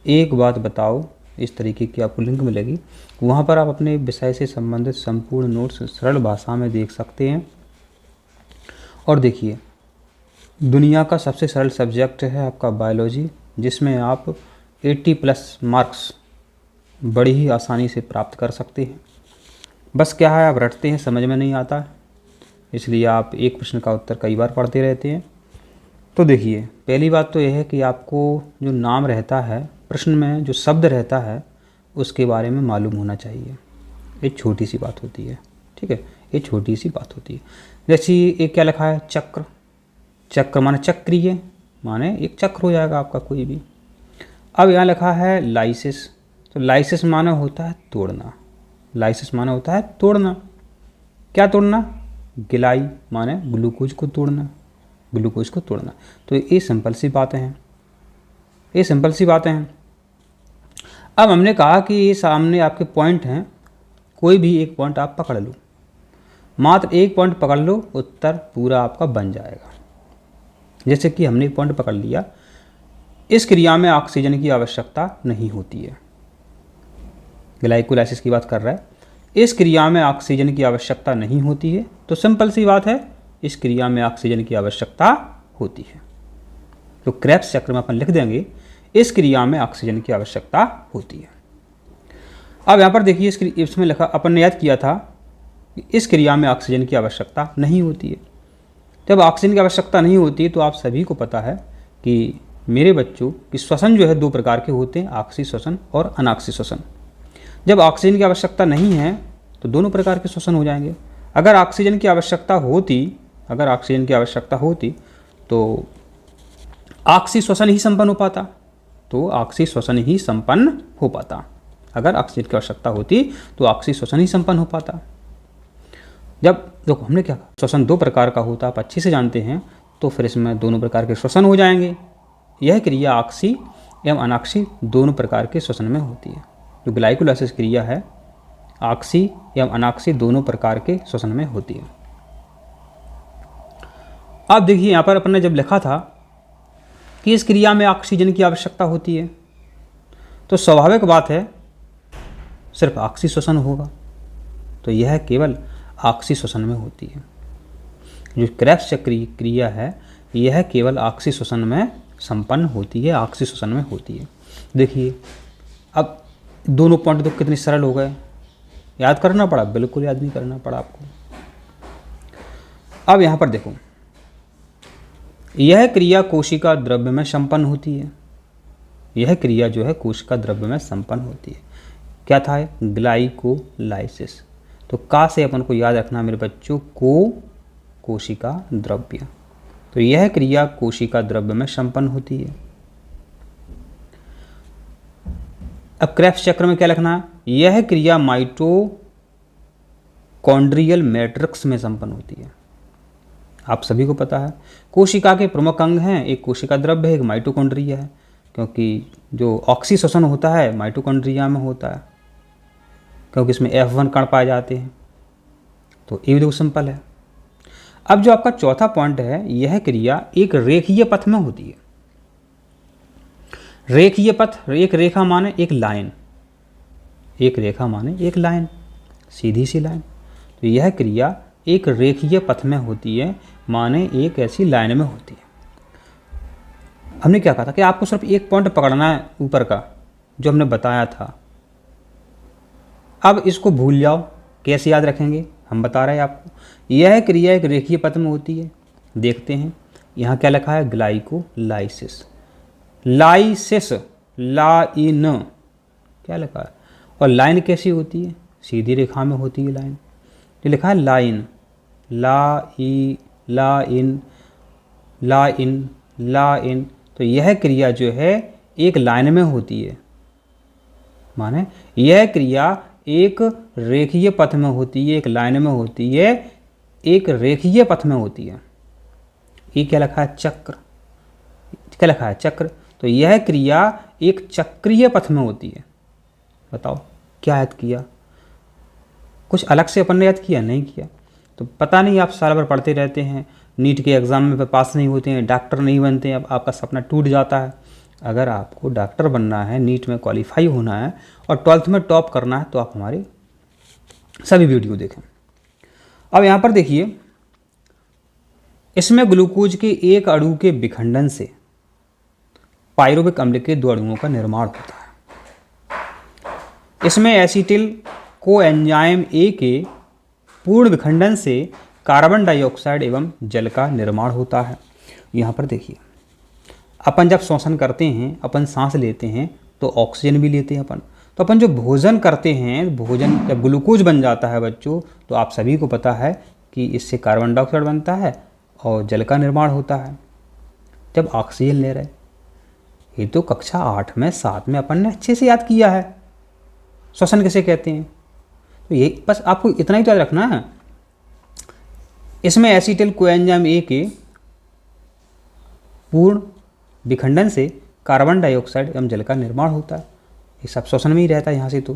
एक बात बताओ, इस तरीके की आपको लिंक मिलेगी। वहाँ पर आप अपने विषय से संबंधित संपूर्ण नोट्स सरल भाषा में देख सकते हैं। और देखिए, दुनिया का सबसे सरल सब्जेक्ट है आपका बायोलॉजी, जिसमें आप 80+ मार्क्स बड़ी ही आसानी से प्राप्त कर सकते हैं। बस क्या है, आप रटते हैं, समझ में नहीं आता, इसलिए आप एक प्रश्न का उत्तर कई बार पढ़ते रहते हैं। तो देखिए, पहली बात तो यह है कि आपको जो नाम रहता है, प्रश्न में जो शब्द रहता है, उसके बारे में मालूम होना चाहिए। एक छोटी सी बात होती है, ठीक है, ये छोटी सी बात होती है। जैसे एक क्या लिखा है, चक्र। चक्र माने चक्रीय, माने एक चक्र हो जाएगा आपका कोई भी। अब यहाँ लिखा है लाइसिस, तो लाइसिस माने होता है तोड़ना। लाइसिस माने होता है तोड़ना। क्या तोड़ना? गिलाई माने ग्लूकोज को तोड़ना, ग्लूकोज को तोड़ना। तो ये सिंपल सी बातें हैं, ये सिंपल सी बातें हैं। अब हमने कहा कि ये सामने आपके पॉइंट हैं, कोई भी एक पॉइंट आप पकड़ लो, मात्र एक पॉइंट पकड़ लो, उत्तर पूरा आपका बन जाएगा। जैसे कि हमने एक पॉइंट पकड़ लिया, इस क्रिया में ऑक्सीजन की आवश्यकता नहीं होती है। ग्लाइकोलाइसिस की बात कर रहा है, इस क्रिया में ऑक्सीजन की आवश्यकता नहीं होती है। तो सिंपल सी बात है, इस क्रिया में ऑक्सीजन की आवश्यकता होती है। तो क्रेब्स चक्र में अपन लिख देंगे, इस क्रिया में ऑक्सीजन की आवश्यकता होती है। अब यहाँ पर देखिए, इसमें लिखा, अपन ने याद किया था कि इस क्रिया में ऑक्सीजन की आवश्यकता नहीं होती है। जब ऑक्सीजन की आवश्यकता नहीं होती है, तो आप सभी को पता है कि मेरे बच्चों कि श्वसन जो है दो प्रकार के होते हैं, ऑक्सी श्वसन और अनॉक्सी श्वसन। जब ऑक्सीजन की आवश्यकता नहीं है तो दोनों प्रकार के श्वसन हो जाएंगे। अगर ऑक्सीजन की आवश्यकता होती, अगर ऑक्सीजन की आवश्यकता होती तो ऑक्सी श्वसन ही संपन्न हो पाता, तो ऑक्सी श्वसन ही संपन्न हो पाता। अगर ऑक्सीजन की आवश्यकता होती तो ऑक्सी श्वसन ही संपन्न हो पाता। जब देखो हमने क्या कहा, श्वसन दो प्रकार का होता, आप अच्छे से जानते हैं, तो फिर इसमें दोनों प्रकार के श्वसन हो जाएंगे। यह क्रिया ऑक्सी एवं अनॉक्सी दोनों प्रकार के श्वसन में होती है। जो ग्लाइकोलाइसिस क्रिया है, ऑक्सी एवं अनॉक्सी दोनों प्रकार के श्वसन में होती है। अब देखिए, यहाँ पर अपन ने जब लिखा था कि इस क्रिया में ऑक्सीजन की आवश्यकता होती है, तो स्वाभाविक बात है सिर्फ ऑक्सी श्वसन होगा, तो यह केवल ऑक्सी श्वसन में होती है। जो क्रेब्स चक्र क्रिया है, यह केवल ऑक्सी श्वसन में संपन्न होती है, ऑक्सी श्वसन में होती है। देखिए, अब दोनों पॉइंट तो कितने सरल हो गए, याद करना पड़ा? बिल्कुल याद नहीं करना पड़ा आपको। अब यहाँ पर देखो, यह क्रिया कोशिका द्रव्य में संपन्न होती है। यह क्रिया जो है कोशिका द्रव्य में संपन्न होती है। क्या था? ग्लाइकोलाइसिस। तो का से अपन को याद रखना मेरे बच्चों, को कोशिका द्रव्य। तो यह क्रिया कोशिका द्रव्य में संपन्न होती है। अब क्रेब्स चक्र में क्या लिखना है? यह क्रिया माइटोकॉन्ड्रियल मैट्रिक्स में संपन्न होती है। आप सभी को पता है कोशिका के प्रमुख अंग हैं, एक कोशिका द्रव्य है, एक माइटोकॉन्ड्रिया है, क्योंकि जो ऑक्सी श्वसन होता है माइटोकॉन्ड्रिया में होता है, क्योंकि इसमें F1 कण पाए जाते हैं। तो ये भी सिंपल है। अब जो आपका चौथा पॉइंट है, यह क्रिया एक रेखीय पथ में होती है। रेखीय पथ, एक रेखा माने एक लाइन, एक रेखा माने एक लाइन, सीधी सी लाइन। तो यह क्रिया एक रेखीय पथ में होती है, माने एक ऐसी लाइन में होती है। हमने क्या कहा था कि आपको सिर्फ एक पॉइंट पकड़ना है ऊपर का, जो हमने बताया था। अब इसको भूल जाओ, कैसे याद रखेंगे हम बता रहे हैं आपको। यह क्रिया एक रेखीय पथ में होती है। देखते हैं यहाँ क्या लिखा है, ग्लाइकोलाइसिस। लाइसिस, लाइन, क्या लिखा है? और लाइन कैसी होती है? सीधी रेखा में होती है लाइन। ये लिखा है लाइन, लाइन, लाइन, लाइन। तो यह क्रिया जो है एक लाइन में होती है, माने यह क्रिया एक रेखीय पथ में होती है, एक लाइन में होती है, एक रेखीय पथ में होती है। ये क्या लिखा है? चक्र। क्या लिखा है? चक्र। तो यह क्रिया एक चक्रीय पथ में होती है। बताओ क्या याद किया? कुछ अलग से अपन ने याद किया? नहीं किया। तो पता नहीं, आप साल भर पढ़ते रहते हैं, नीट के एग्ज़ाम में पास नहीं होते हैं, डॉक्टर नहीं बनते हैं, अब आपका सपना टूट जाता है, अगर आपको डॉक्टर बनना है, नीट में क्वालिफाई होना है और 12th में टॉप करना है तो आप हमारे सभी वीडियो देखें। अब यहाँ पर देखिए, इसमें ग्लूकोज के एक अणु के विखंडन से पायरुविक अम्ल के 2 अणुओं का निर्माण होता है। इसमें एसिटिल कोएंजाइम ए के पूर्ण विखंडन से कार्बन डाइऑक्साइड एवं जल का निर्माण होता है। यहाँ पर देखिए, अपन जब श्वसन करते हैं, अपन सांस लेते हैं तो ऑक्सीजन भी लेते हैं अपन। तो अपन जो भोजन करते हैं, भोजन जब ग्लूकोज बन जाता है बच्चों, तो आप सभी को पता है कि इससे कार्बन डाइऑक्साइड बनता है और जल का निर्माण होता है जब ऑक्सीजन ले रहे। ये तो कक्षा 8 में 7 में अपन ने अच्छे से याद किया है, श्वसन किसे कहते हैं। तो ये बस आपको इतना ही तो याद रखना है। इसमें एसिटिल कोएंजाइम ए के पूर्ण विखंडन से कार्बन डाइऑक्साइड एवं जल का निर्माण होता है। ये सब श्वसन में ही रहता है यहाँ से, तो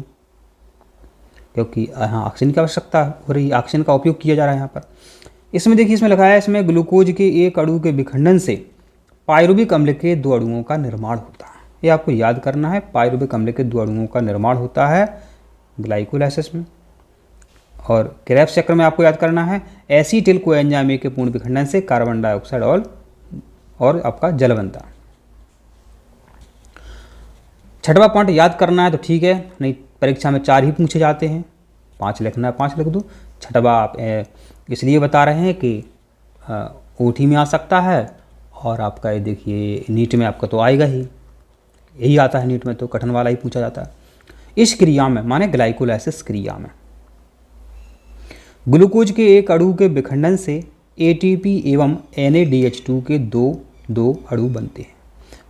क्योंकि यहाँ ऑक्सीजन की आवश्यकता हो रही है, ऑक्सीजन का उपयोग किया जा रहा है यहाँ पर। इसमें देखिए, इसमें लिखा है इसमें ग्लूकोज के एक अणु के विखंडन से पायरुविक अम्ल के 2 अणुओं का निर्माण होता है। ये आपको याद करना है, पायरुविक अम्ल के 2 अणुओं का निर्माण होता है ग्लाइकोलाइसिस में। और क्रेब्स चक्र में आपको याद करना है एसिटिल कोएंजाइम ए के पूर्ण विखंडन से कार्बन डाइऑक्साइड और आपका जल बनता है। 6वां पॉइंट याद करना है तो ठीक है, नहीं परीक्षा में 4 ही पूछे जाते हैं, 5 लिखना है 5 लिख दो। 6वां आप इसलिए बता रहे हैं कि ओटी में आ सकता है और आपका ये देखिए नीट में आपका तो आएगा ही, यही आता है नीट में, तो कठिन वाला ही पूछा जाता है। इस क्रिया में माने ग्लाइकोलाइसिस क्रिया में ग्लूकोज के एक अणु के विखंडन से एटीपी एवं NADH2 के दो अणु बनते हैं।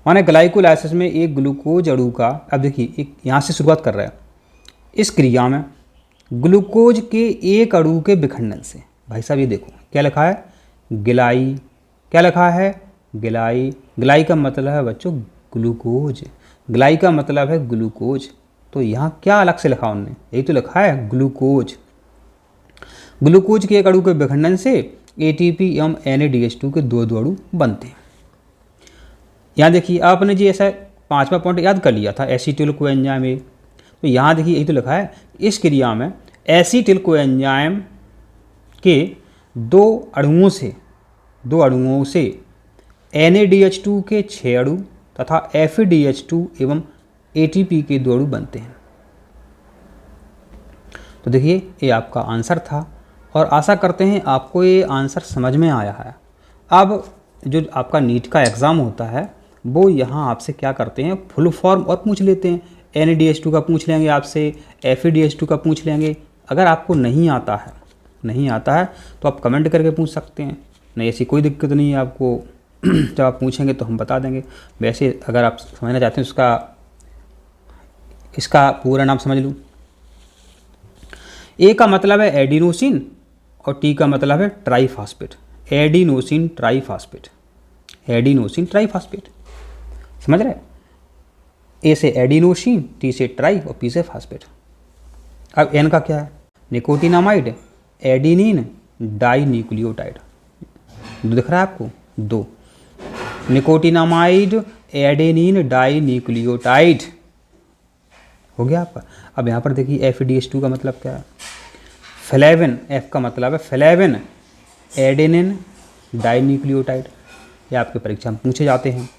माने ग्लाइकोलाइसिस में एक ग्लूकोज अणु का, अब देखिए एक यहाँ से शुरुआत कर रहा है। इस क्रिया में ग्लूकोज के एक अणु के विखंडन से, भाई साहब ये देखो क्या लिखा है, गिलाई, क्या लिखा है, गिलाई। गिलाई का मतलब है बच्चों ग्लूकोज, गिलाई का मतलब है ग्लूकोज। तो यहाँ क्या अलग से लिखा उन्होंने, यही तो लिखा है ग्लूकोज। ग्लूकोज के एक अणु के विखंडन से ATP एवं NADH2 के 2 अणु बनते हैं। यहाँ देखिए आपने जी ऐसा 5वां पॉइंट याद कर लिया था, एसिटिल कोएंजाइम ए। तो यहाँ देखिए यही तो लिखा है, इस क्रिया में एसिटिल कोएंजाइम के 2 अणुओं से NADH2 के 6 अणु तथा FADH2 एवं ATP के 2 अणु बनते हैं। तो देखिए ये आपका आंसर था और आशा करते हैं आपको ये आंसर समझ में आया है। अब जो आपका नीट का एग्ज़ाम होता है वो यहाँ आपसे क्या करते हैं, फुल फॉर्म और पूछ लेते हैं। NADH2 का पूछ लेंगे आपसे, FADH2 का पूछ लेंगे। अगर आपको नहीं आता है तो आप कमेंट करके पूछ सकते हैं, नहीं ऐसी कोई दिक्कत नहीं है आपको। जब आप पूछेंगे तो हम बता देंगे। वैसे अगर आप समझना चाहते हैं इसका पूरा नाम समझ लूँ। ए का मतलब है एडिनोसिन और टी का मतलब है triphosphate. Adenosine triphosphate, adenosine triphosphate, समझ रहे। ए से एडिनोसिन, टी से ट्राई और पी से फास्फेट। अब एन का क्या है, निकोटिनामाइड, एडिनिन डाई न्यूक्लियोटाइड। दिख रहा है आपको, 2 निकोटिनामाइड एडेनिन डाई न्यूक्लियोटाइड हो गया आपका। अब यहाँ पर देखिए FADH2 का मतलब क्या है, फ्लेविन, F का मतलब है फ्लेविन एडेनिन डाई न्यूक्लियोटाइड। ये आपके परीक्षा में पूछे जाते हैं।